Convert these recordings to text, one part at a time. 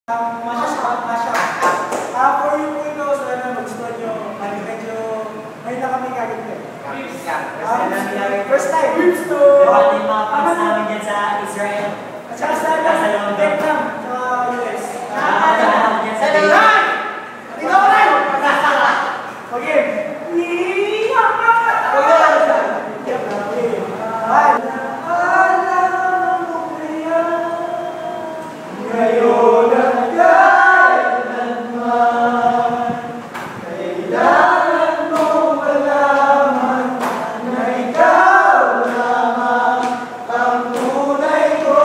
For you po ito, sana mag-start nyo. Medyo, ngayon na kami kagad eh. First time. Whips to... Yung mga fans namin dyan sa Israel. At saka sa Vietnam. Sa US. Nakakala namin dyan sa Vietnam! Tingnan ko lang! Okay. Ngayon at kailanman, kailangan mong malaman na ikaw lamang ang tunay ko,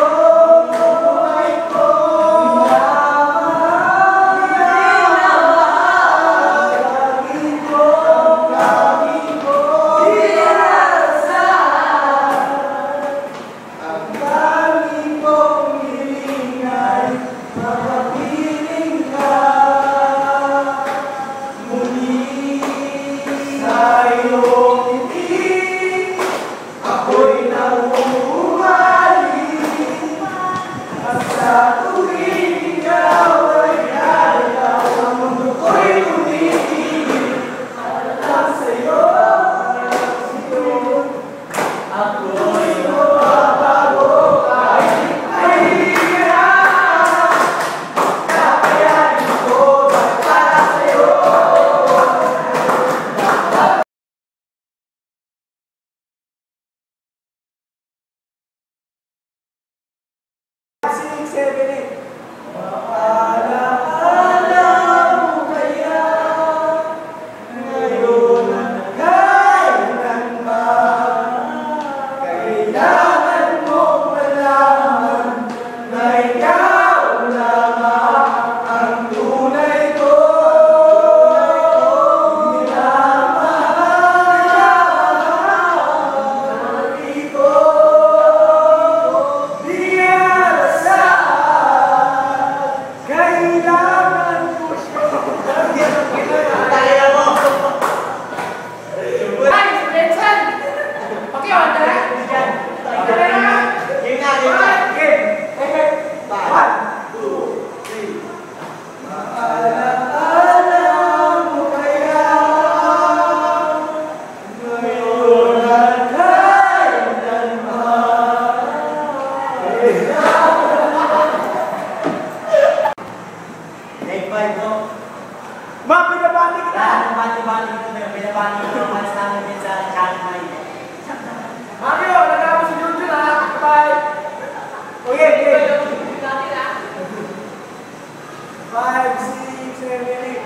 tunay ko. Lagi ko, ang dami kong hilingay, makapiling ka muli sa iyong ngiti. Ako'y nahuhumali at sa tuwing ikaw ay nalalaw, ang mundo ko'y tumitigil para lang sa'yo. Ako'y mababago kahit mahirap. Kakayanin ko para sa'yo. 6, 7, 8. Maalaala mo kaya ngayon at kailanman, kailangan mong malaman na ikaw lamang ang tunay ko. Lagi ko kailangan ko siya. Kaya mo! Ay, Vincent! Okay, on na? Yun nga. Okay. 1, 2, 3. Maalaala mo kaya ngayon at kailanman, Take 5 mo. Ma, pinabati ka na! Lahat ng bati-bati ko na yung pinabati ko ng fans namin dyan sa Shanghai. Mario, nagkama si Junjun ha! Bye! Okay, okay. 5, 6, 7, 8.